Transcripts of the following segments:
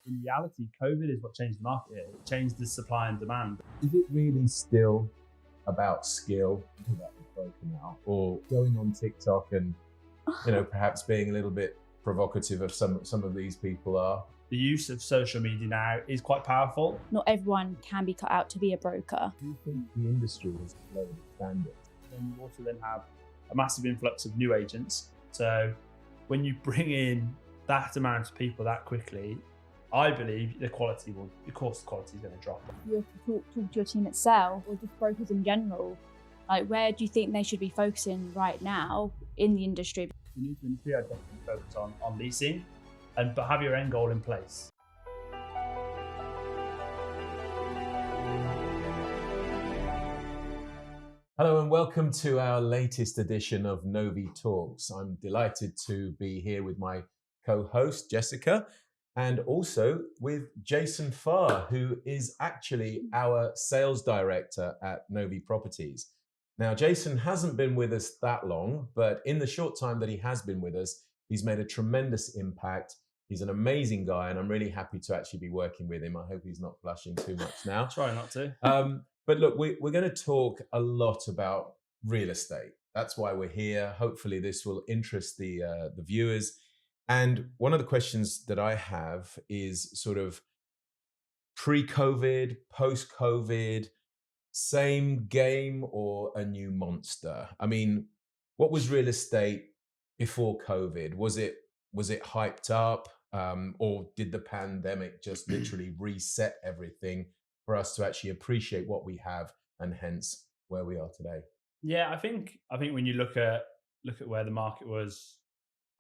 in reality, COVID is what changed the market here. It changed the supply and demand. Is it really still about skill that is broken out, or going on TikTok and, perhaps being a little bit provocative of some of these people are? The use of social media now is quite powerful. Not everyone can be cut out to be a broker. Do you think the industry has lowered its standards? Then you also then have a massive influx of new agents. So when you bring in that amount of people that quickly, I believe the quality is going to drop. You have to talk to your team itself, or just brokers in general. Like, where do you think they should be focusing right now in the industry? The new industry, I'd definitely focus on leasing, but have your end goal in place. Hello and welcome to our latest edition of NOVVI Talks. I'm delighted to be here with my co-host Jessica, and also with Jason Farr, who is actually our sales director at NOVVI Properties. Now, Jason hasn't been with us that long, but in the short time that he has been with us, he's made a tremendous impact. He's an amazing guy, and I'm really happy to actually be working with him. I hope he's not blushing too much now. Try not to. But look, we're going to talk a lot about real estate. That's why we're here. Hopefully this will interest the viewers. And one of the questions that I have is sort of pre-COVID, post-COVID, same game or a new monster? I mean, what was real estate before COVID? Was it hyped up, or did the pandemic just literally reset everything for us to actually appreciate what we have and hence where we are today? Yeah, I think when you look at where the market was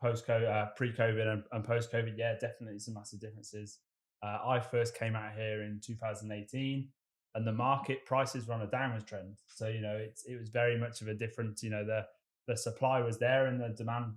post-COVID, pre-COVID and post-COVID, yeah, definitely some massive differences. I first came out here in 2018, and the market prices were on a downwards trend. So it was very much of a different. The supply was there and the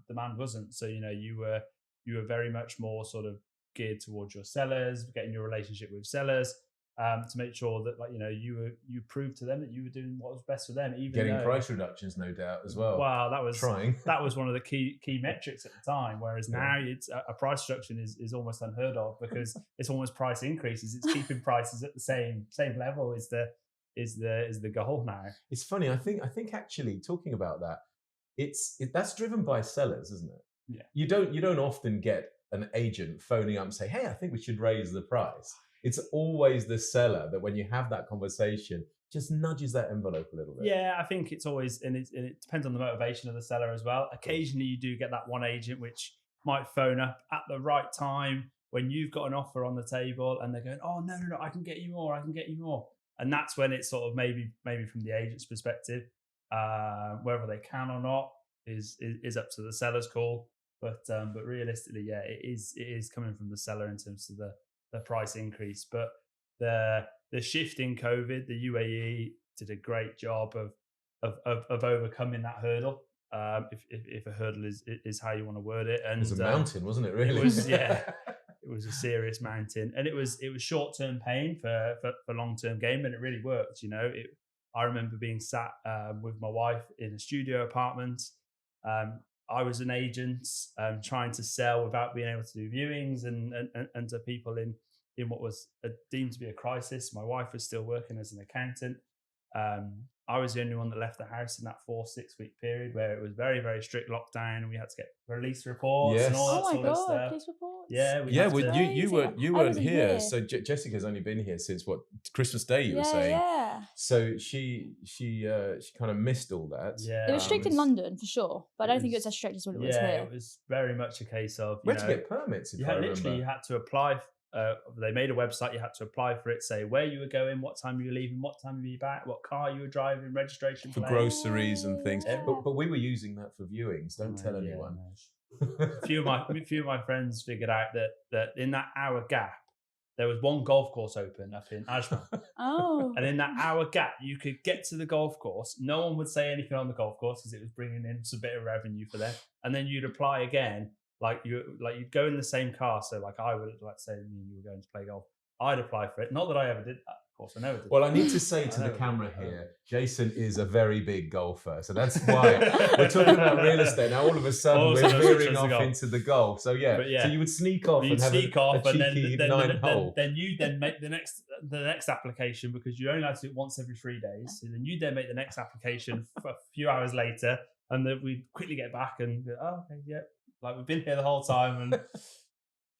demand wasn't. So you were very much more sort of geared towards your sellers, getting your relationship with sellers. To make sure that you proved to them that you were doing what was best for them, even getting price reductions, no doubt, as well. Wow, that was trying. That was one of the key metrics at the time. Whereas now it's a price reduction is almost unheard of, because it's almost price increases. It's keeping prices at the same level is the goal now. It's funny. I think actually talking about that, that's driven by sellers, isn't it? Yeah. You don't often get an agent phoning up and say, "Hey, I think we should raise the price." It's always the seller that, when you have that conversation, just nudges that envelope a little bit. Yeah, I think it's always, and it depends on the motivation of the seller as well. Occasionally you do get that one agent which might phone up at the right time when you've got an offer on the table and they're going, "Oh, no, I can get you more. And that's when it's sort of maybe from the agent's perspective, whether they can or not is up to the seller's call. But realistically, yeah, it is coming from the seller in terms of the price increase. But the shift in COVID, the UAE did a great job of overcoming that hurdle. If a hurdle is how you want to word it. And it was a mountain, wasn't it? Really? It was, yeah. It was a serious mountain, and it was short-term pain for long-term gain, and it really worked. I remember being sat with my wife in a studio apartment. I was an agent trying to sell without being able to do viewings and to people in what was deemed to be a crisis. My wife was still working as an accountant. I was the only one that left the house in that 4-6 week period where it was very, very strict lockdown, and we had to get police reports and all that sort of stuff. Police reports. Yeah, you weren't here. So Jessica's only been here since Christmas Day, you were saying. Yeah. So she kind of missed all that. Yeah, it was strict in London for sure, but I don't think it was as strict as what it was here. Yeah, it was very much a case of you had to get permits. You had to apply. They made a website. You had to apply for it. Say where you were going, what time you were leaving, what time you were back, what car you were driving, registration for groceries and things. Yeah. But we were using that for viewings. Don't tell anyone. A few of my friends figured out that in that hour gap there was one golf course open up in Ajman. Oh. And in that hour gap you could get to the golf course. No one would say anything on the golf course because it was bringing in some bit of revenue for them. And then you'd apply again. You'd go in the same car. So I would, let's say me and you were going to play golf. I'd apply for it. Not that I ever did that. Of course, I never did. Well, that. I need to say to I the know. camera here, Jason is a very big golfer. So that's why we're talking about real estate. Now, all of a sudden, All of a we're sudden, veering switches to off golf. into the golf. So, yeah. But yeah. So you would sneak off You'd and have sneak a off, and cheeky nine-hole. then you then make the next application, because you're only allowed to do it once every 3 days. So then you then make the next application a few hours later, and then we quickly get back and go, oh, okay, yeah, like we've been here the whole time, and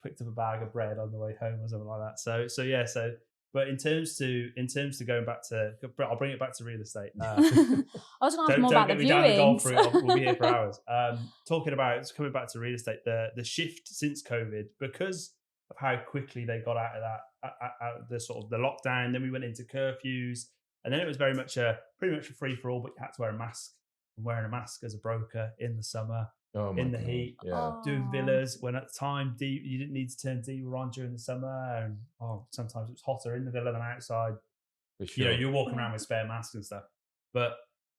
picked up a bag of bread on the way home or something like that. So yeah. But in terms to going back to, I'll bring it back to real estate. I was going to ask more about the viewings. We'll be here for hours. Talking about, coming back to real estate, the shift since COVID, because of how quickly they got out of that, out of the sort of the lockdown. Then we went into curfews, and then it was very much pretty much a free for all. But you had to wear a mask. And wearing a mask as a broker in the summer, in the heat, doing villas when at the time you didn't need to turn diesel on during the summer, and sometimes it was hotter in the villa than outside. For sure. You're walking around with spare masks and stuff. But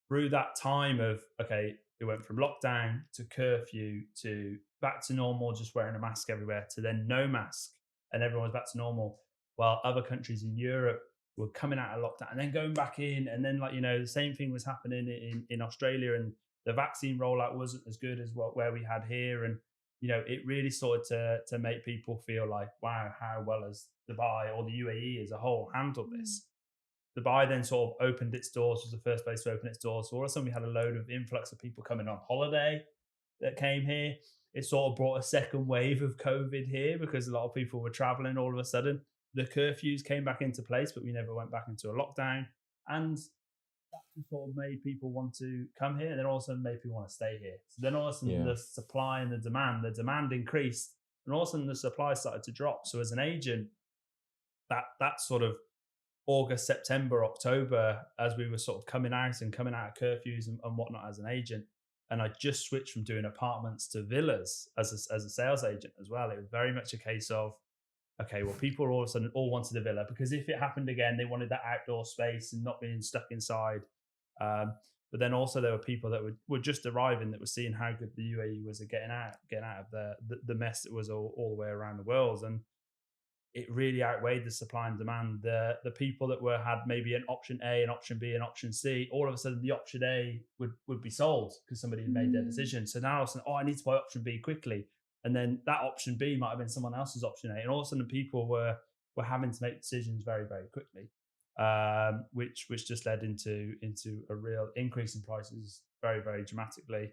through that time of, okay, it went from lockdown to curfew to back to normal, just wearing a mask everywhere, to then no mask and everyone's back to normal, while other countries in Europe were coming out of lockdown and then going back in, and then the same thing was happening in Australia, and the vaccine rollout wasn't as good as where we had here. And, it really started to make people feel like, wow, how well has Dubai or the UAE as a whole handled this? Dubai then sort of opened its doors, was the first place to open its doors. So all of a sudden we had a load of influx of people coming on holiday that came here. It sort of brought a second wave of COVID here because a lot of people were traveling all of a sudden. The curfews came back into place, but we never went back into a lockdown. And that sort of made people want to come here, and then also made people want to stay here. So then all of a sudden the supply and the demand increased, and all of a sudden the supply started to drop. So as an agent, that sort of August, September, October, as we were sort of coming out of curfews and whatnot as an agent, and I just switched from doing apartments to villas as a sales agent as well. It was very much a case of, okay, well, people all of a sudden all wanted a villa, because if it happened again, they wanted that outdoor space and not being stuck inside. But then also there were people that were just arriving, that were seeing how good the UAE was at getting out of the mess that was all the way around the world. And it really outweighed the supply and demand. The people that had maybe an option A, an option B, an option C, all of a sudden the option A would be sold because somebody had made their decision. So now all of a sudden, I need to buy option B quickly. And then that option B might have been someone else's option A. And all of a sudden people were having to make decisions very, very quickly, which just led into a real increase in prices very, very dramatically.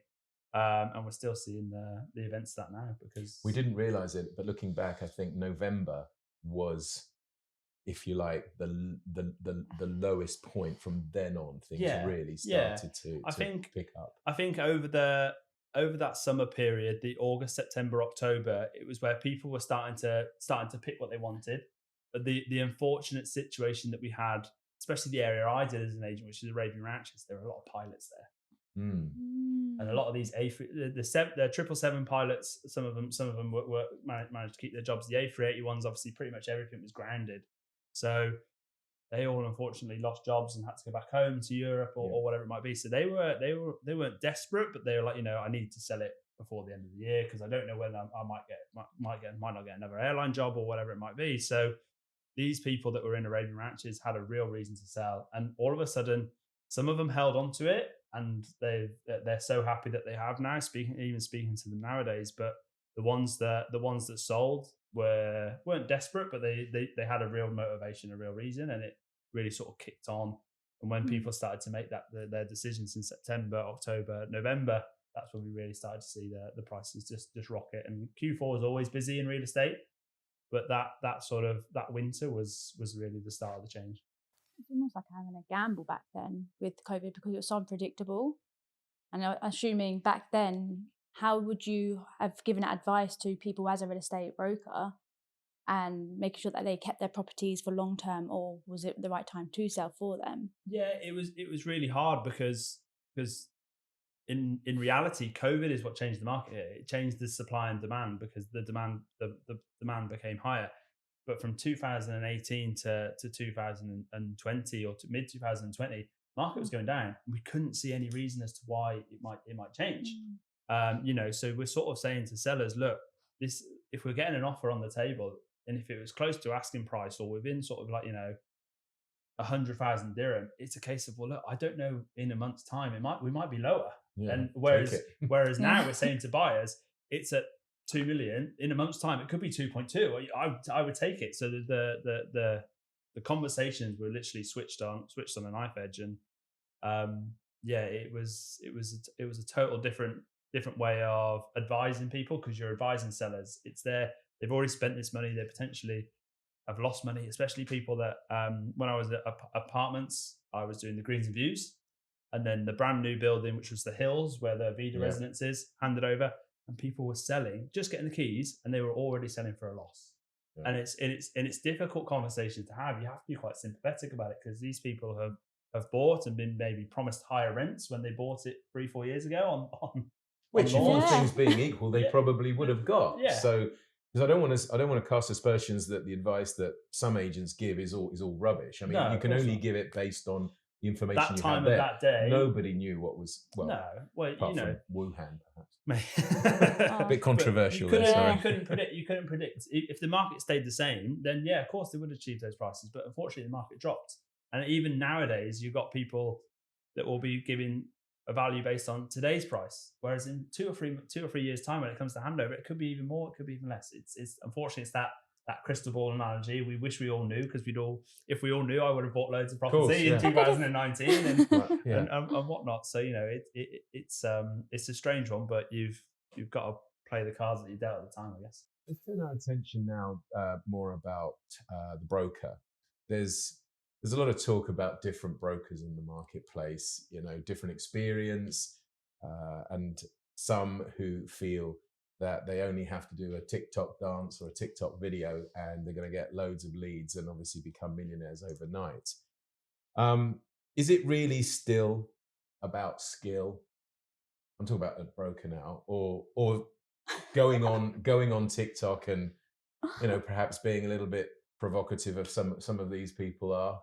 And we're still seeing the events of that now, because we didn't realize it, but looking back, I think November was, if you like, the lowest point. From then on, things really started to pick up. I think over that summer period, the August, September, October, it was where people were starting to pick what they wanted. But the unfortunate situation that we had, especially the area I did as an agent, which is Arabian Ranches, there were a lot of pilots there. And a lot of these the 777 pilots, some of them were managed to keep their jobs. The A380 obviously pretty much everything was grounded, so they all unfortunately lost jobs and had to go back home to Europe or whatever it might be. So they weren't desperate, but they were like, I need to sell it before the end of the year, because I don't know when I might not get another airline job or whatever it might be. So these people that were in Arabian Ranches had a real reason to sell, and all of a sudden, some of them held on to it, and they're so happy that they have now. Speaking to them nowadays, but the ones that sold weren't desperate, but they had a real motivation, a real reason, and it really sort of kicked on. And when people started to make their decisions in September, October, November, that's when we really started to see the prices just rocket. And Q4 was always busy in real estate, but that winter was really the start of the change. It's almost like having a gamble back then with COVID, because it was so unpredictable. And assuming back then, how would you have given advice to people as a real estate broker and making sure that they kept their properties for long term, or was it the right time to sell for them? Yeah, it was really hard because in reality, COVID is what changed the market here. It changed the supply and demand, because the demand became higher. But from 2018 to 2020 or to mid 2020, market was going down. We couldn't see any reason as to why it might change. So we're sort of saying to sellers, look, if we're getting an offer on the table, and if it was close to asking price or within sort of like, 100,000 dirham, it's a case of, well, look, I don't know, in a month's time we might be lower. Yeah, And take whereas now we're saying to buyers, it's at 2 million. In a month's time, it could be 2.2. I would take it. So the conversations were literally switched on a knife edge, and it was a total different way of advising people, because you're advising sellers. They've already spent this money. They potentially have lost money, especially people that when I was at apartments, I was doing the greens and views, and then the brand new building, which was the Hills, where the Vida residence is, handed over, and people were selling, just getting the keys, and they were already selling for a loss. Yeah. And it's difficult conversation to have. You have to be quite sympathetic about it, because these people have bought and been maybe promised higher rents when they bought it 3-4 years ago on which, if all things being equal, they probably would have got. Yeah. So, because I don't want to cast aspersions that the advice that some agents give is all rubbish. I mean, you can only give it based on the information that you time had of there. that day. Nobody knew what was apart from Wuhan, perhaps. A bit controversial. You couldn't predict if the market stayed the same. Then of course they would achieve those prices. But unfortunately, the market dropped, and even nowadays, you've got people that will be giving a value based on today's price, whereas in 2 or 3 years' time, when it comes to handover, it could be even more, it could be even less. It's unfortunately, it's that crystal ball analogy. We wish we all knew, because if we all knew, I would have bought loads of property in 2019 and whatnot. So it's a strange one, but you've got to play the cards that you dealt at the time, I guess. Let's turn our attention now more about the broker. There's a lot of talk about different brokers in the marketplace, different experience, and some who feel that they only have to do a TikTok dance or a TikTok video and they're going to get loads of leads and obviously become millionaires overnight. Is it really still about skill? I'm talking about a broker now, or going on TikTok and perhaps being a little bit provocative of some of these people are,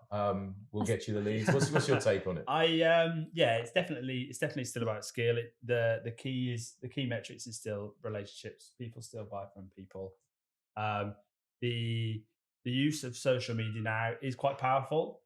will get you the leads. What's your take on it? It's definitely still about skill. The key metrics is still relationships. People still buy from people. The use of social media now is quite powerful,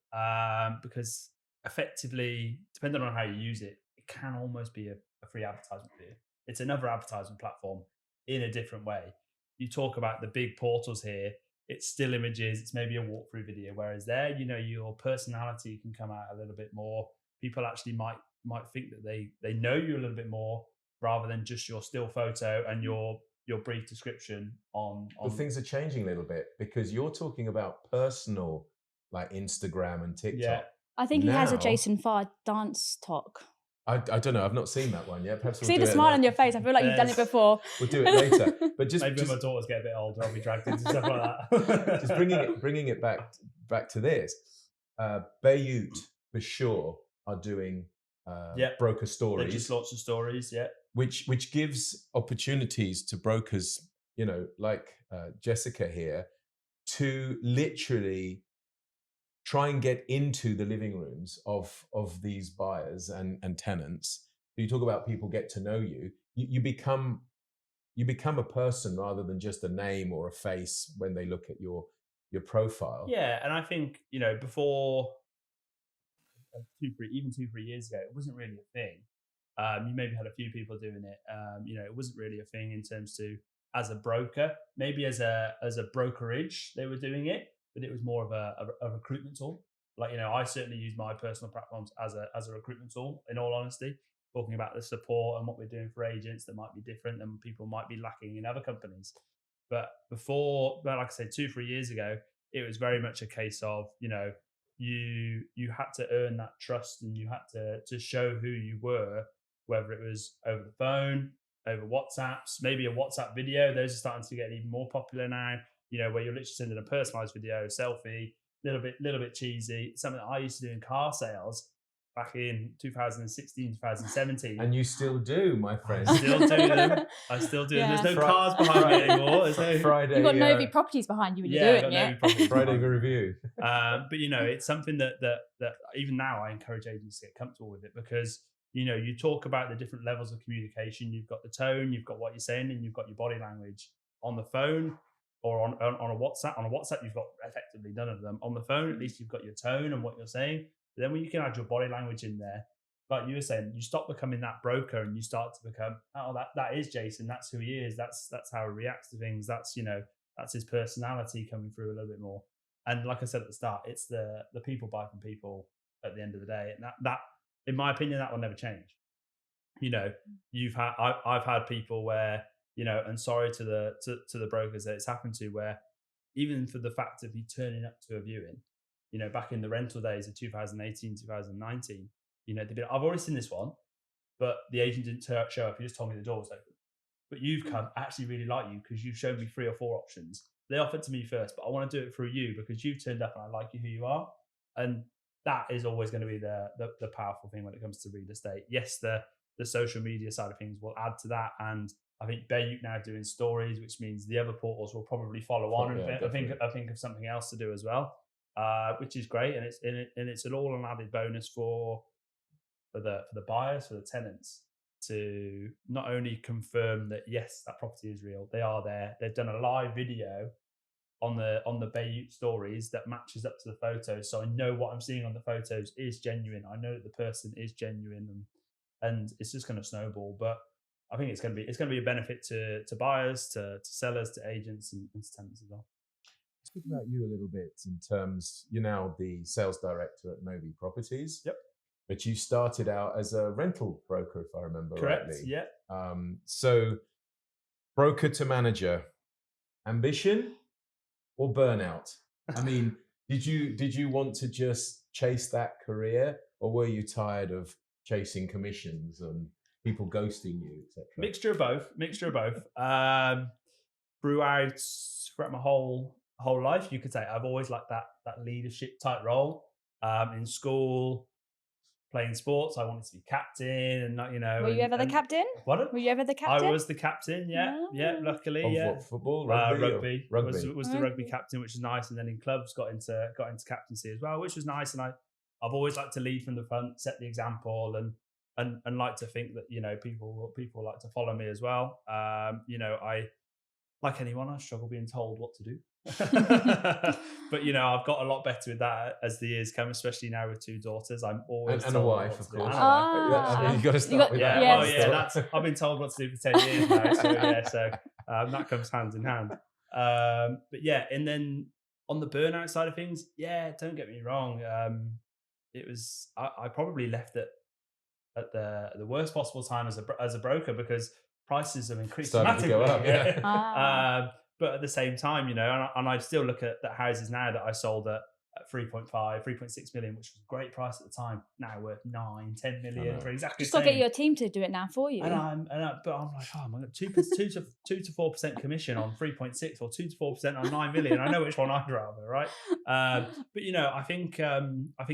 because effectively, depending on how you use it, it can almost be a free advertisement for you. It's another advertisement platform in a different way. You talk about the big portals here. It's still images. It's maybe a walkthrough video. Whereas there, your personality can come out a little bit more. People actually might think that they know you a little bit more, rather than just your still photo and your brief description on. But things are changing a little bit, because you're talking about personal, like Instagram and TikTok. Yeah. I think he has a Jason Farr dance talk. I don't know. I've not seen that one yet. Perhaps we'll see the smile on your face. I feel like you've done it before. We'll do it later. But maybe when my daughters get a bit older, I'll be dragged into stuff like that. Just bringing it back to this. Beirut for sure are doing broker stories. They just launched the stories, which gives opportunities to brokers, like Jessica here, to literally try and get into the living rooms of these buyers and tenants. You talk about people get to know you. You become a person rather than just a name or a face when they look at your profile. Yeah, and I think before 2-3 years ago, it wasn't really a thing. You maybe had a few people doing it. It wasn't really a thing in terms to as a broker. Maybe as a brokerage, they were doing it. But it was more of a recruitment tool. Like, I certainly use my personal platforms as a recruitment tool, in all honesty, talking about the support and what we're doing for agents that might be different than people might be lacking in other companies. But before, like I said, 2-3 years ago, it was very much a case of, you had to earn that trust, and you had to show who you were, whether it was over the phone, over WhatsApps, maybe a WhatsApp video. Those are starting to get even more popular now. Where you're literally sending a personalized video, selfie, little bit cheesy. Something that I used to do in car sales back in 2016, 2017. And you still do, my friend. I still do them. There's no cars behind me anymore. There's no Friday. You've got NOVVI Properties behind you when you're doing it. Friday review. But it's something that even now I encourage agents to get comfortable with it, because you talk about the different levels of communication. You've got the tone, you've got what you're saying, and you've got your body language. On the phone, or on a WhatsApp. On a WhatsApp, you've got effectively none of them. On the phone, at least you've got your tone and what you're saying. But then when you can add your body language in there, like you were saying, you stop becoming that broker and you start to become, oh, that is Jason. That's who he is. That's how he reacts to things. That's, that's his personality coming through a little bit more. And like I said at the start, it's the people buy from people at the end of the day. And that in my opinion, that will never change. I've had people where, and sorry to the brokers that it's happened to, where even for the fact of you turning up to a viewing, back in the rental days of 2018, 2019, they'd be like, I've already seen this one, but the agent didn't show up. He just told me the door was open. But you've come, I actually really like you because you've shown me 3 or 4 options. They offered to me first, but I want to do it through you because you've turned up and I like you who you are. And that is always going to be the powerful thing when it comes to real estate. Yes, the social media side of things will add to that. And I think Bayuk now doing stories, which means the other portals will probably follow on. And I think of something else to do as well, which is great. And it's an all an added bonus for the buyers, for the tenants, to not only confirm that yes, that property is real. They are there. They've done a live video on the Bayut stories that matches up to the photos, so I know what I'm seeing on the photos is genuine. I know that the person is genuine, and it's just going to snowball. But I think it's going to be a benefit to buyers, to sellers, to agents, and to tenants as well. Speak about you a little bit in terms. You're now the sales director at NOVVI Properties. Yep. But you started out as a rental broker, if I remember correct. Rightly. Yeah. So, broker to manager, ambition or burnout? I mean, did you want to just chase that career, or were you tired of chasing commissions and people ghosting you, etc.? Mixture of both. Throughout my whole life, you could say I've always liked that leadership type role. In school, playing sports, I wanted to be captain, and not, Were you ever the captain? What? Were you ever the captain? I was the captain. Yeah. Luckily, of yeah. What, football, rugby, rugby was the rugby captain, which was nice. And then in clubs, got into captaincy as well, which was nice. And I've always liked to lead from the front, set the example, and like to think that people like to follow me as well. I, like anyone, I struggle being told what to do. But I've got a lot better with that as the years come, especially now with 2 daughters. I'm always and a wife, of course. You've got to start with that. Yeah. Oh yeah, I've been told what to do for 10 years now. So that comes hand in hand. But yeah, and then on the burnout side of things, yeah, don't get me wrong. It was I probably left it at the worst possible time as a broker, because prices have increased dramatically. Go up, yeah. But at the same time, and I still look at the houses now that I sold at 3.6 million, which was a great price at the time. Now worth 9, 10 million for exactly the same. Just got to get your team to do it now for you. But I'm like, oh my god, 2 to 4% commission on 3.6 or 2 to 4% on 9 million. I know which one I'd rather, right? But I think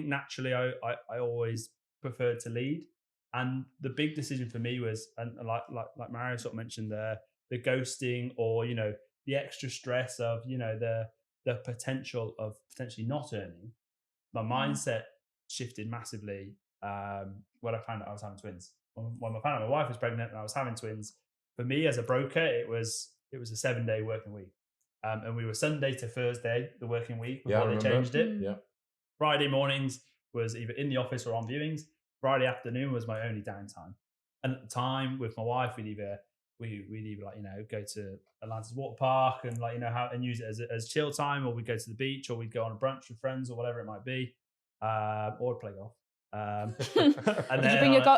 naturally I always preferred to lead. And the big decision for me was, and like Mario sort of mentioned, the ghosting, or the extra stress of the potential of potentially not earning. My mindset shifted massively when I found out I was having twins. When I found out my wife was pregnant and I was having twins, for me as a broker, it was a 7-day working week, and we were Sunday to Thursday the working week before they changed it. Yeah. Friday mornings was either in the office or on viewings. Friday afternoon was my only downtime. And at the time with my wife, we'd either go to Atlanta's water park and and use it as chill time, or we'd go to the beach, or we'd go on a brunch with friends, or whatever it might be, or play golf.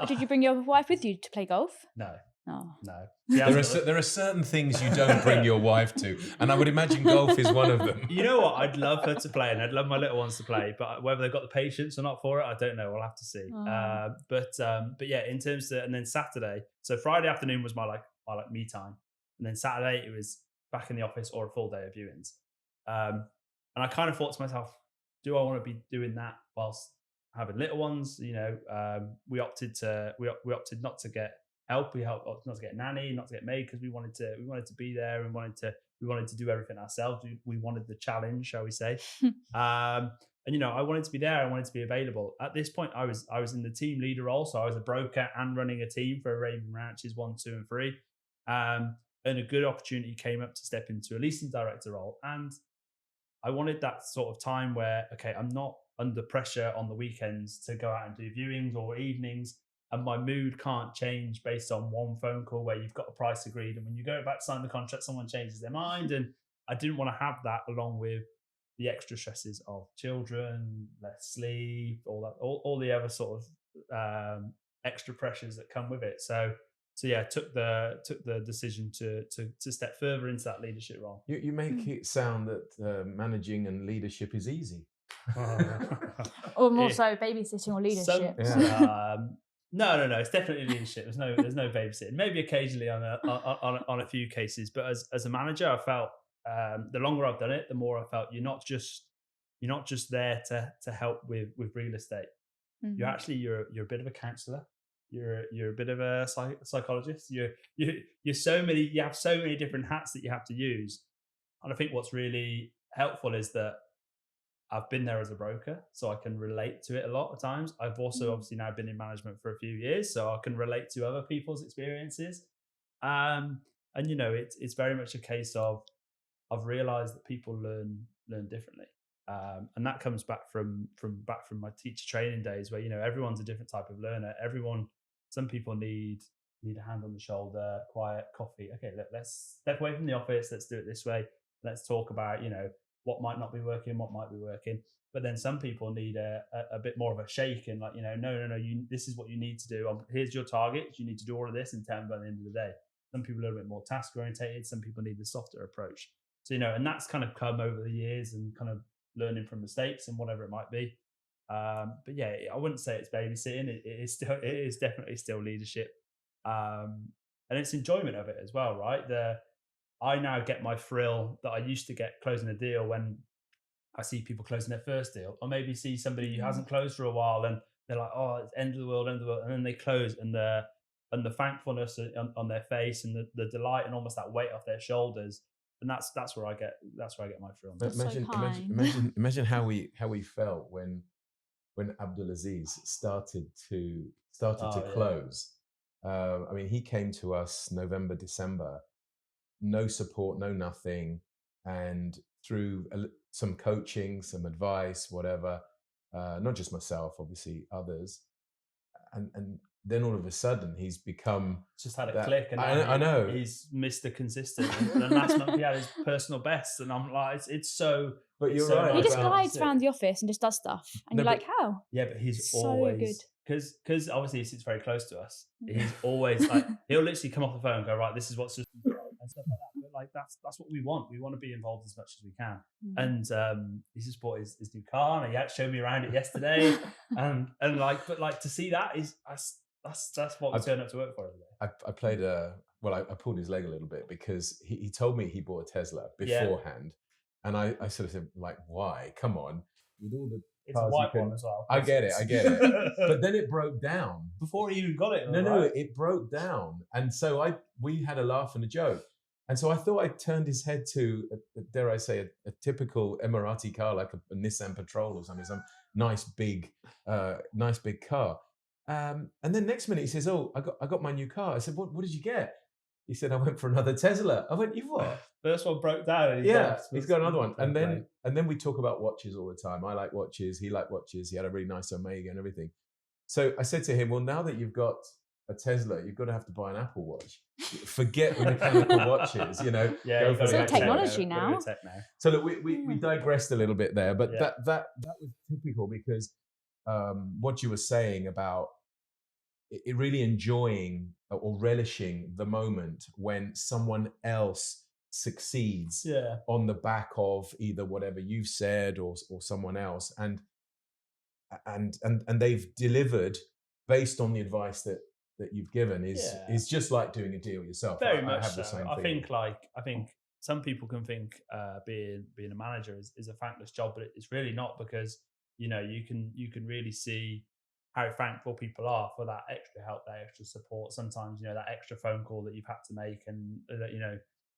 Did you bring your wife with you to play golf? No. Oh. No. There are certain things you don't bring your wife to, and I would imagine golf is one of them. You know what? I'd love her to play, and I'd love my little ones to play, but whether they've got the patience or not for it, I don't know. We'll have to see. Oh. But yeah, in terms of, and then Saturday. So Friday afternoon was my me time, and then Saturday it was back in the office or a full day of viewings. And I kind of thought to myself, do I want to be doing that whilst having little ones? We opted not to get help. We helped not to get a nanny, not to get maid, because we wanted to be there, and we wanted to do everything ourselves. We wanted the challenge, shall we say? And I wanted to be there. I wanted to be available. At this point, I was in the team leader role, so I was a broker and running a team for Raven Ranches 1, 2, and 3. And and a good opportunity came up to step into a leasing director role. And I wanted that sort of time where, okay, I'm not under pressure on the weekends to go out and do viewings or evenings, and my mood can't change based on one phone call where you've got a price agreed, and when you go back to sign the contract, someone changes their mind. And I didn't want to have that, along with the extra stresses of children, less sleep, all the other sort of extra pressures that come with it. So yeah, took the decision to step further into that leadership role. You make it sound that managing and leadership is easy. Or more so babysitting or leadership. No. It's definitely leadership. There's no babysitting. Maybe occasionally on a few cases, but as a manager, I felt the longer I've done it, the more I felt you're not just there to help with real estate. Mm-hmm. You're a bit of a counsellor. You're a bit of a psychologist. You have so many different hats that you have to use. And I think what's really helpful is that I've been there as a broker, so I can relate to it a lot of times. I've also obviously now been in management for a few years, so I can relate to other people's experiences. And it's very much a case of I've realised that people learn differently, and that comes back from my teacher training days, where everyone's a different type of learner. Some people need a hand on the shoulder, quiet, coffee. Okay, let's step away from the office. Let's do it this way. Let's talk about what might not be working, what might be working. But then some people need a bit more of a shake, and no, this is what you need to do. Here's your targets. You need to do all of this and tell them by the end of the day. Some people are a little bit more task orientated. Some people need the softer approach. So and that's kind of come over the years and kind of learning from mistakes and whatever it might be. But yeah, I wouldn't say it's babysitting. It is definitely still leadership, and it's enjoyment of it as well, right? I now get my thrill that I used to get closing a deal when I see people closing their first deal, or maybe see somebody who hasn't closed for a while and they're like, oh, it's end of the world, and then they close, and the thankfulness on their face, and the delight, and almost that weight off their shoulders. And that's where I get my thrill. Imagine how we felt when Abdulaziz started to close. I mean, he came to us November, December, no support, no nothing, and through some coaching, some advice, whatever, not just myself, obviously others, and then all of a sudden he's become just had a click, and I know he's Mr. Consistent. And then last month he had his personal best, and I'm like, it's so. But you're so right. He just glides around the office and just does stuff, and you're like, how? Yeah, but he's so always good because obviously he sits very close to us. He's always like, he'll literally come off the phone and go, right, this is what's just and stuff like that. But like that's what we want. We want to be involved as much as we can. And he's just bought his new car, and he had showed me around it yesterday. and to see that is that's what we turn up to work for every day. I played I pulled his leg a little bit because he told me he bought a Tesla beforehand, and I sort of said, like, why? Come on, with all the it's a white one as well. I get it. But then it broke down before he even got it. No, it broke down, and so we had a laugh and a joke. And so I thought I turned his head to, dare I say, a typical Emirati car, like a Nissan Patrol or something, some nice big car. And then next minute he says, "Oh, I got my new car." I said, "What did you get?" He said, "I went for another Tesla." I went, "You what?" First one broke down. And he's got another one. And then we talk about watches all the time. I like watches. He liked watches. He had a really nice Omega and everything. So I said to him, "Well, now that you've got a Tesla, you're going to have to buy an Apple Watch. Forget the mechanical watches, Yeah, go for the technology now. So look, we digressed a little bit there, but that was typical because what you were saying about it really enjoying or relishing the moment when someone else succeeds on the back of either whatever you've said or someone else, and they've delivered based on the advice that you've given is just like doing a deal yourself. Very much have the so. same I think some people can think being a manager is a thankless job, but it's really not, because you can really see how thankful people are for that extra help, that extra support. Sometimes that extra phone call that you've had to make, and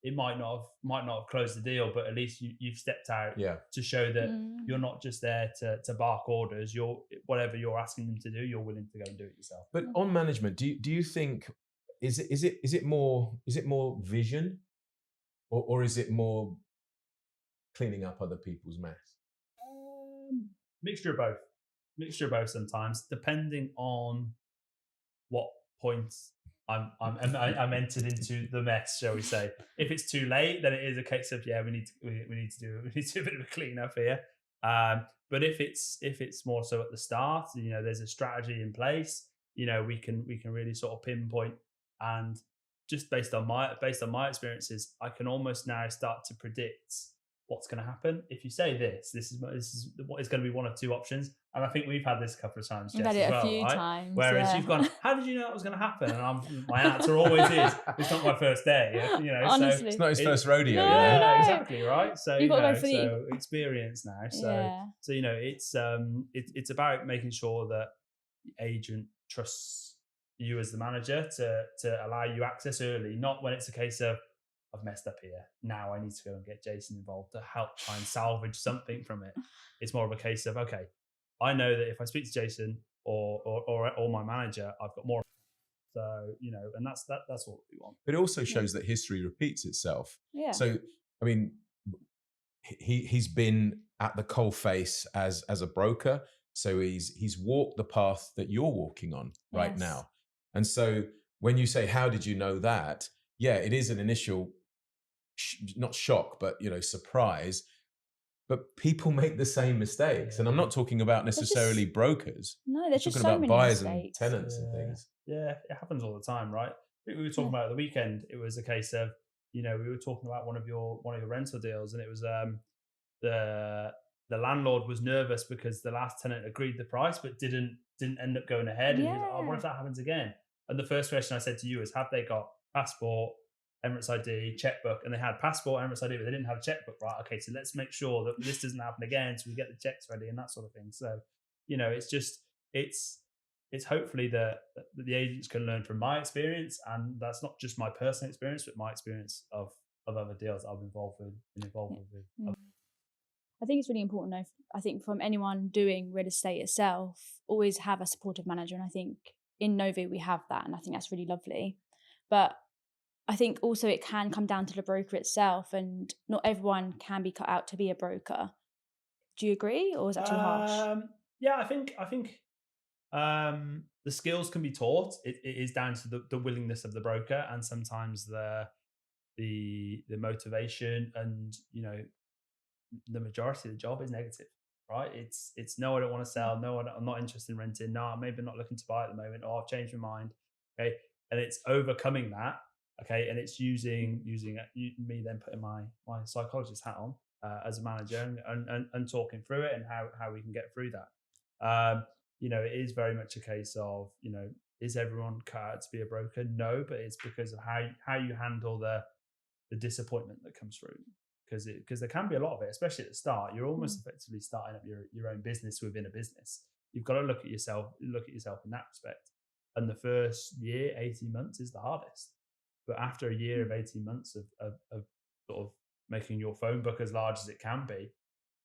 it might not have closed the deal, but at least you've stepped out to show that you're not just there to bark orders. Whatever you're asking them to do, you're willing to go and do it yourself. But on management, do you think is it more vision, or is it more cleaning up other people's mess? Mixture of both. Mixture of both sometimes, depending on what point I'm entered into the mess, shall we say. If it's too late, then it is a case of we need to do a bit of a clean up here. But if it's more so at the start, there's a strategy in place. We can really sort of pinpoint, and just based on my experiences, I can almost now start to predict what's going to happen. If you say this is what is going to be one of two options, and I think we've had this a couple of times, Jess, We've had it as well, a few right? times. Whereas you've gone, how did you know it was going to happen? And my answer always is, it's not my first day. Honestly. So it's not his first rodeo. No. Exactly, right. So You've got to go for so experience now. So it's about making sure that the agent trusts you as the manager to allow you access early, not when it's a case of, I've messed up here, now I need to go and get Jason involved to help try and salvage something from it. It's more of a case of, okay, I know that if I speak to Jason or my manager, I've got more. So and that's what we want. But it also shows that history repeats itself. Yeah. So I mean, he's been at the coalface as a broker, so he's walked the path that you're walking on right now. And so when you say, how did you know that? Yeah, it is an initial not shock, but surprise. But people make the same mistakes, and I'm not talking about necessarily brokers. No, there's I'm just talking so about many buyers mistakes. and tenants and things. Yeah, it happens all the time, right? We were talking about it the weekend. It was a case of, we were talking about one of your rental deals, and it was the landlord was nervous because the last tenant agreed the price but didn't end up going ahead. And he was like, oh, what if that happens again? And the first question I said to you is, have they got passport, Emirates ID, checkbook? And they had passport, Emirates ID, but they didn't have a checkbook, right? Okay, so let's make sure that this doesn't happen again, so we get the checks ready and that sort of thing. So it's hopefully that the agents can learn from my experience, and that's not just my personal experience, but my experience of other deals I've been involved with. I think it's really important, though. I think from anyone doing real estate itself, always have a supportive manager, and I think in NOVVI we have that, and I think that's really lovely. But I think also it can come down to the broker itself, and not everyone can be cut out to be a broker. Do you agree, or is that too harsh? Yeah, I think the skills can be taught. It is down to the willingness of the broker, and sometimes the motivation, and the majority of the job is negative, right? It's no, I don't want to sell. No, I'm not interested in renting. No, I'm maybe not looking to buy at the moment. I've changed my mind. Okay, and it's overcoming that. Okay, and it's using me then putting my psychologist hat on as a manager and talking through it and how we can get through that. It is very much a case of, is everyone cut out to be a broker? No, but it's because of how you handle the disappointment that comes through. Because there can be a lot of it, especially at the start. You're almost effectively starting up your own business within a business. You've got to look at yourself in that respect. And the first year, 18 months is the hardest. But after a year of 18 months of sort of making your phone book as large as it can be,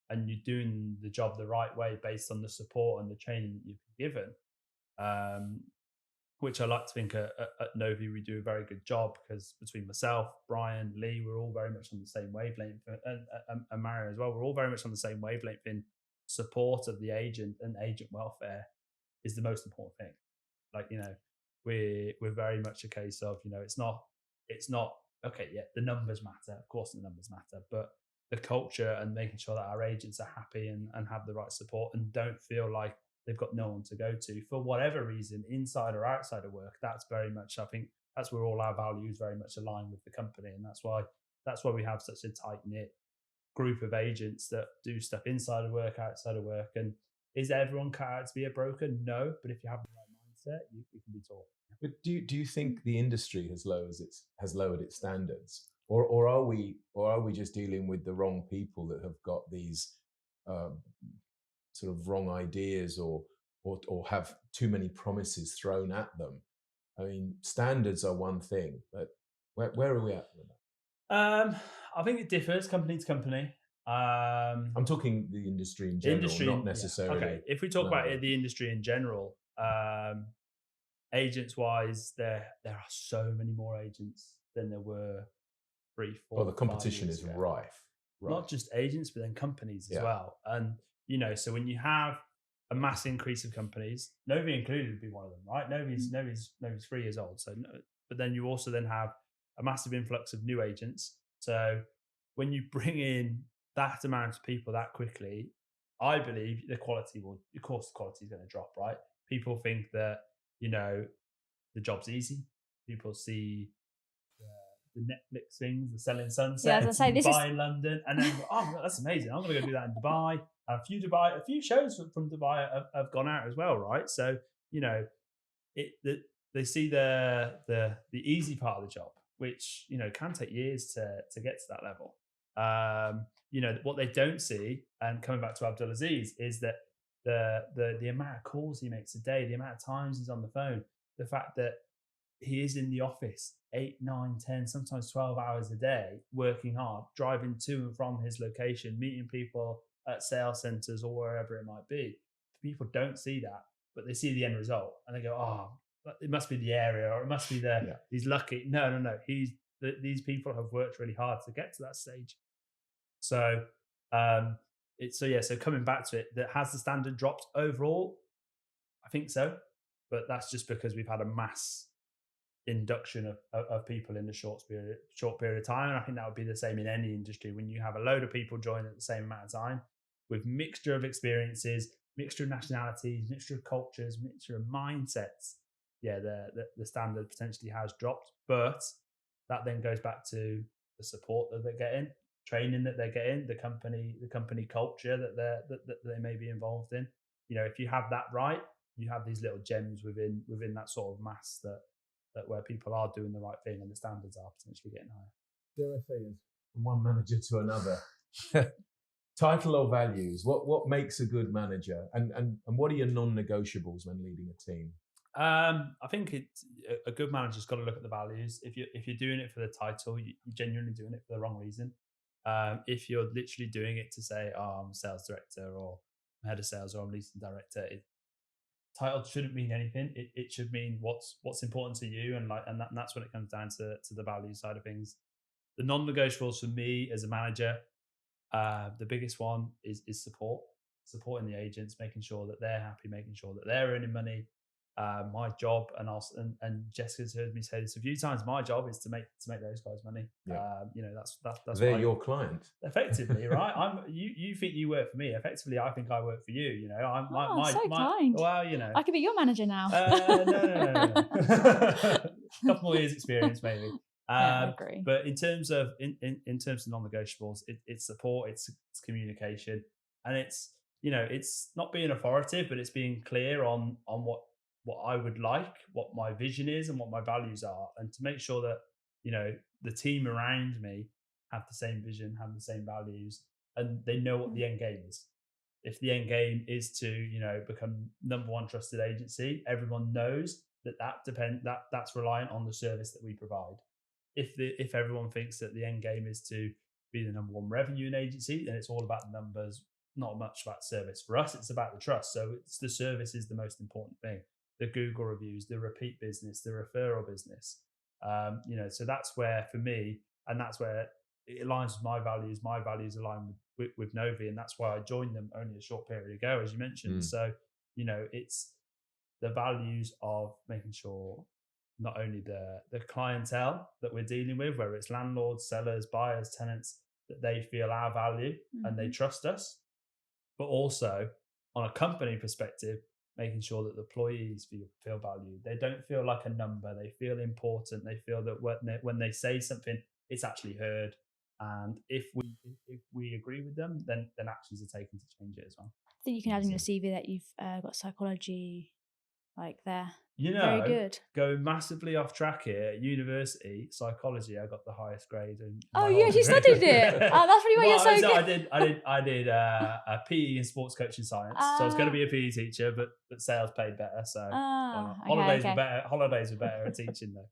and you're doing the job the right way based on the support and the training that you've been given, which I like to think at NOVVI we do a very good job, because between myself, Brian, Lee, we're all very much on the same wavelength, and Mario as well. We're all very much on the same wavelength in support of the agent, and agent welfare is the most important thing. Like, we're very much a case of, it's not okay. Yeah, the numbers matter, of course, the numbers matter, but the culture and making sure that our agents are happy and have the right support and don't feel like they've got no one to go to for whatever reason, inside or outside of work. That's very much, I think that's where all our values very much align with the company. And that's why we have such a tight knit group of agents that do stuff inside of work, outside of work. And is everyone cut out to be a broker? No, but if you have the right mindset, you can be taught. But do you think the industry has lowered its standards, or are we just dealing with the wrong people that have got these sort of wrong ideas, or have too many promises thrown at them? I mean, standards are one thing, but where are we at with that? I think it differs company to company. I'm talking the industry in general, not necessarily. Okay, if we talk about the industry in general, agents wise, there are so many more agents than there were 3, 4. Well, the competition is rife. Not just agents, but then companies as well. And so when you have a mass increase of companies, NOVVI included would be one of them, right? NOVVI's 3 years old. So, but then you also then have a massive influx of new agents. So when you bring in that amount of people that quickly, I believe the quality is going to drop, right? People think that, the job's easy. People see the Netflix things, the Selling Sunset, Dubai in London, and then that's amazing. I'm going to go do that in Dubai. A few shows from Dubai have gone out as well, right? So they see the easy part of the job, which can take years to get to that level. What they don't see, and coming back to Abdulaziz, is that the amount of calls he makes a day, the amount of times he's on the phone, the fact that he is in the office 8, 9, 10, sometimes 12 hours a day, working hard, driving to and from his location, meeting people at sales centers or wherever it might be. People don't see that, but they see the end result and they go, it must be the area, or it must be he's lucky. No. These people have worked really hard to get to that stage. So so coming back to it, that has the standard dropped overall? I think so, but that's just because we've had a mass induction of people in a short period of time. And I think that would be the same in any industry. When you have a load of people join at the same amount of time with mixture of experiences, mixture of nationalities, mixture of cultures, mixture of mindsets, the standard potentially has dropped. But that then goes back to the support that they're getting, training that they're getting, the company culture that they may be involved in. If you have that right, you have these little gems within that sort of mass that where people are doing the right thing and the standards are potentially getting higher. Dare I say is from one manager to another. Title or values? What makes a good manager, and what are your non-negotiables when leading a team? I think a good manager's got to look at the values. If you're doing it for the title, you're genuinely doing it for the wrong reason. If you're literally doing it to say, I'm a sales director or I'm head of sales or I'm leasing director, title shouldn't mean anything. It should mean what's important to you, and that's when it comes down to the value side of things. The non-negotiables for me as a manager, the biggest one is supporting the agents, making sure that they're happy, making sure that they're earning money. My job, and Jessica's heard me say this a few times, my job is to make those guys money. That's they're your client effectively, right? You think you work for me, effectively I think I work for you. Kind. Well, I could be your manager now. No. Couple more years experience maybe. I agree. But in terms of non-negotiables, it's support, it's communication, and it's not being authoritative, but it's being clear on what I would like, what my vision is, and what my values are, and to make sure that the team around me have the same vision, have the same values, and they know what the end game is. If the end game is to become number one trusted agency, everyone knows that's reliant on the service that we provide. If everyone thinks that the end game is to be the number one revenue in agency, then it's all about the numbers, not much about service. For us, it's about the trust. So it's the service is the most important thing. The Google reviews, the repeat business, the referral business. So that's where for me, and that's where it aligns with my values. My values align with NOVVI, and that's why I joined them only a short period ago, as you mentioned. So, it's the values of making sure not only the clientele that we're dealing with, whether it's landlords, sellers, buyers, tenants, that they feel our value and they trust us, but also on a company perspective, making sure that the employees feel valued. They don't feel like a number. They feel important. They feel that when they say something, it's actually heard. And if we agree with them, then actions are taken to change it as well. I think you can add in your CV that you've got psychology there. Very good. Going massively off track here, at university, psychology, I got the highest grade. You studied it? That's really why you're so good. I did a PE and sports coaching science. So I was going to be a PE teacher, but sales paid better. So holidays were better. Holidays were better at teaching though.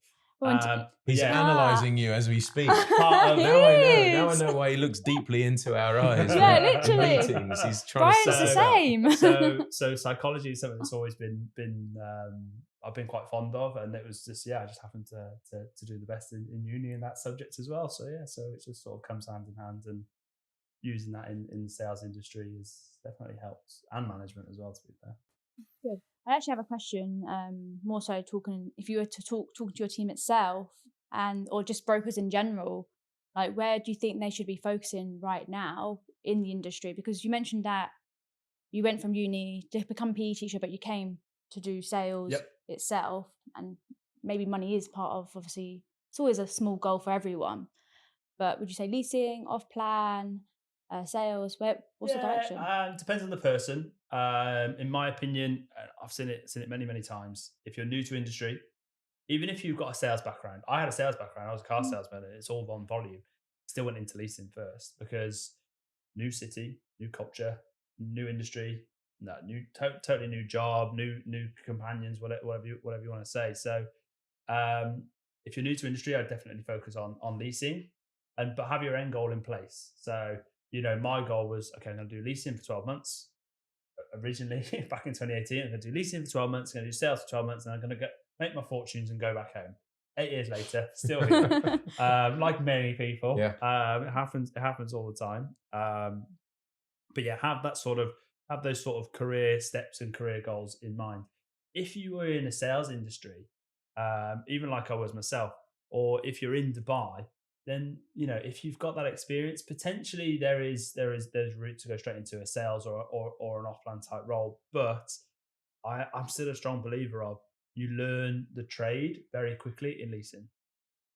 He's analysing you as we speak. Now I know why he looks deeply into our eyes. Yeah, literally. Meetings. He's trying Brian's to the same. So psychology is something that's always been I've been quite fond of, and it was just I just happened to do the best in uni in that subject as well. So so it just sort of comes hand in hand, and using that in the sales industry has definitely helped, and management as well, to be fair. Good. I actually have a question, more so talking, if you were to talk to your team itself or just brokers in general, like where do you think they should be focusing right now in the industry? Because you mentioned that you went from uni to become a PE teacher, but you came to do sales itself, and maybe money is part of, obviously, it's always a small goal for everyone. But would you say leasing, off plan, sales? What's the direction? Depends on the person. In my opinion, I've seen it many times. If you're new to industry, even if you've got a sales background, I had a sales background. I was a car salesman. It's all on volume. Still went into leasing first because new city, new culture, new industry, totally new job, new companions, whatever you want to say. So, if you're new to industry, I'd definitely focus on leasing, but have your end goal in place. So, my goal was, okay, I'm going to do leasing for 12 months. Originally, back in 2018, I'm going to do leasing for 12 months, I'm going to do sales for 12 months, and I'm going to make my fortunes and go back home. 8 years later, still here. Like many people, it happens all the time. But have those sort of career steps and career goals in mind. If you were in a sales industry, even like I was myself, or if you're in Dubai, then if you've got that experience, potentially there's route to go straight into a sales or an off-plan type role. But I'm still a strong believer of you learn the trade very quickly in leasing,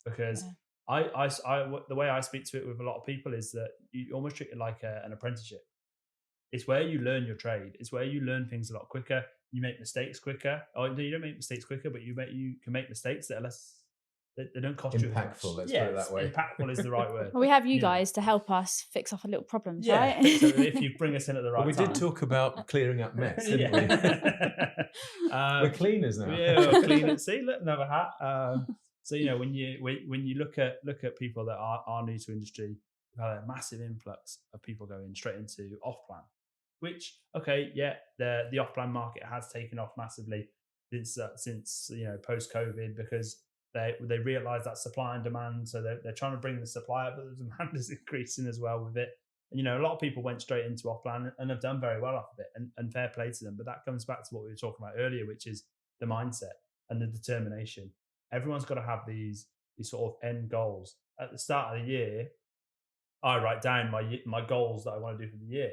because the way I speak to it with a lot of people is that you almost treat it like an apprenticeship. It's where you learn your trade. It's where you learn things a lot quicker. You make mistakes quicker. Or you don't make mistakes quicker, but you can make mistakes that are less. They don't cost you as much. Impactful. Let's put it that way. Impactful is the right word. Well, we have you guys to help us fix off a little problems, right? So if you bring us in at the right time. We did talk about clearing up mess, didn't we? We're cleaners now. Yeah, we're cleaners. See, look, another hat. So when you look at people that are new to industry, we've had a massive influx of people going straight into off plan. Which the off plan market has taken off massively since post COVID, because they realise that supply and demand, so they're trying to bring the supply up, but the demand is increasing as well with it. And a lot of people went straight into off plan and have done very well off of it, and fair play to them. But that comes back to what we were talking about earlier, which is the mindset and the determination. Everyone's got to have these sort of end goals. At the start of the year, I write down my goals that I want to do for the year.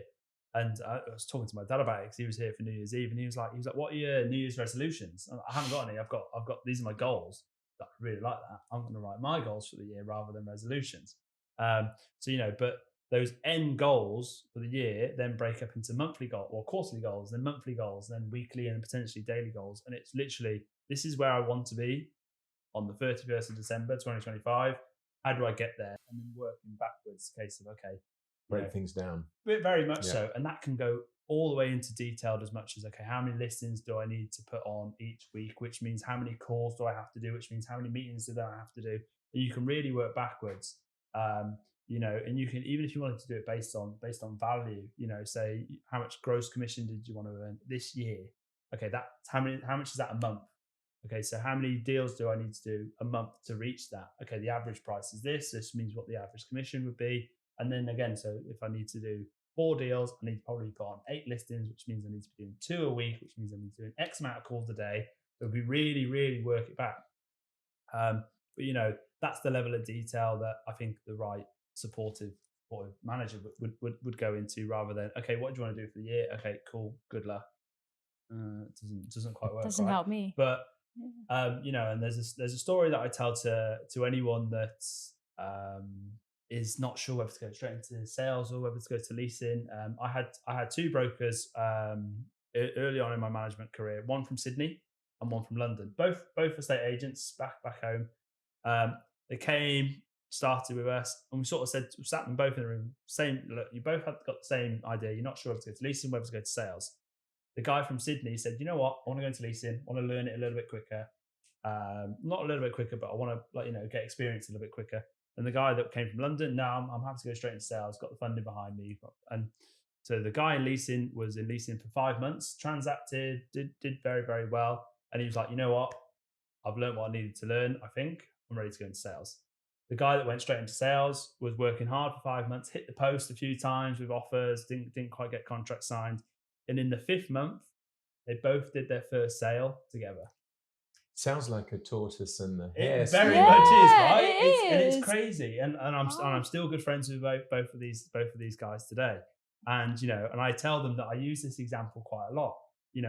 And I was talking to my dad about it because he was here for New Year's Eve, and he was like, "What are your New Year's resolutions?" I haven't got any. I've got these are my goals. I really like that. I'm going to write my goals for the year rather than resolutions. But those end goals for the year then break up into monthly goals or quarterly goals, then monthly goals, then weekly and potentially daily goals. And it's literally, this is where I want to be on the 31st of December 2025. How do I get there? And then working backwards, case of break things down. Very much so. And that can go all the way into detailed, as much as, okay, how many listings do I need to put on each week, which means how many calls do I have to do, which means how many meetings do I have to do. And you can really work backwards. And you can, even if you wanted to do it based on value, say how much gross commission did you want to earn this year? Okay, that's how much is that a month? Okay, so how many deals do I need to do a month to reach that? Okay, the average price is this means what the average commission would be. And then again, so if I need to do 4 deals, I need to probably put on 8 listings, which means I need to be doing 2 a week, which means I need to be doing X amount of calls a day. So we really, really work it back. But that's the level of detail that I think the right supportive manager would go into, rather than, okay, what do you want to do for the year? Okay, cool, good luck. It doesn't quite work. Doesn't help me. But and there's a story that I tell to anyone that is not sure whether to go straight into sales or whether to go to leasing. I had 2 brokers early on in my management career, one from Sydney and one from London, both estate agents back home. They came, started with us, and we sort of said, we sat them both in the room, saying, look, you both got the same idea. You're not sure whether to go to leasing, whether to go to sales. The guy from Sydney said, you know what, I want to go into leasing, I want to learn it a little bit quicker. Not a little bit quicker, but I want to get experience a little bit quicker. And the guy that came from London, no, I'm happy to go straight into sales, got the funding behind me. And so the guy in leasing was in leasing for 5 months, transacted, did very, very well. And he was like, you know what? I've learned what I needed to learn. I think I'm ready to go into sales. The guy that went straight into sales was working hard for 5 months, hit the post a few times with offers, didn't quite get contracts signed. And in the 5th month, they both did their first sale together. Sounds like a tortoise and the It hare. very Yeah, much is, right? it And is. it's crazy. And I'm still good friends with both of these guys today. And and I tell them that I use this example quite a lot.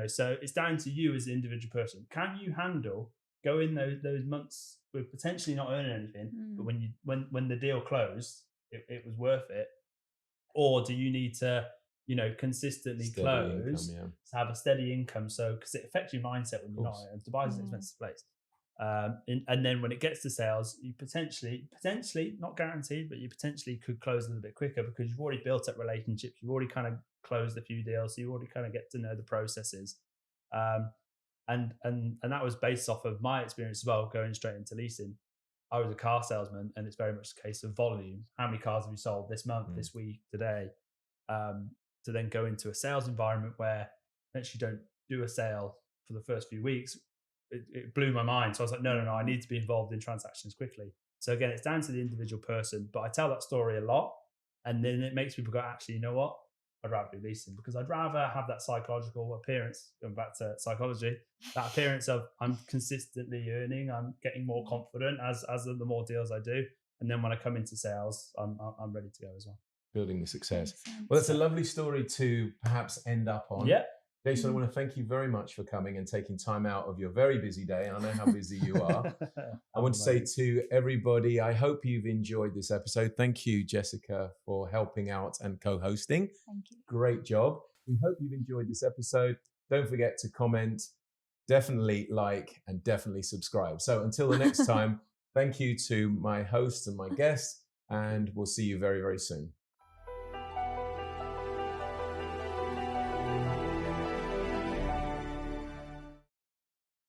So it's down to you as an individual person. Can you handle going those months with potentially not earning anything, but when the deal closed, it was worth it? Or do you need to consistently Steady close income, to have a steady income? So because it affects your mindset when you're not. Dubai is an expensive place. And then when it gets to sales, you potentially not guaranteed, but you potentially could close a little bit quicker because you've already built up relationships. You've already kind of closed a few deals. So you already kind of get to know the processes. And that was based off of my experience as well, going straight into leasing. I was a car salesman, and it's very much a case of volume. How many cars have you sold this month, this week, today? To then go into a sales environment where actually don't do a sale for the first few weeks, it blew my mind. So I was like, no, I need to be involved in transactions quickly. So again, it's down to the individual person, but I tell that story a lot, and then it makes people go, actually, you know what? I'd rather do leasing because I'd rather have that psychological appearance, going back to psychology, that appearance of I'm consistently earning, I'm getting more confident as the more deals I do. And then when I come into sales, I'm ready to go as well. Building the success. Well, that's a lovely story to perhaps end up on. Yeah. Jason, I want to thank you very much for coming and taking time out of your very busy day. And I know how busy you are. I want to say to everybody, I hope you've enjoyed this episode. Thank you, Jessica, for helping out and co-hosting. Thank you. Great job. We hope you've enjoyed this episode. Don't forget to comment, definitely like, and definitely subscribe. So until the next time, thank you to my host and my guest, and we'll see you very, very soon.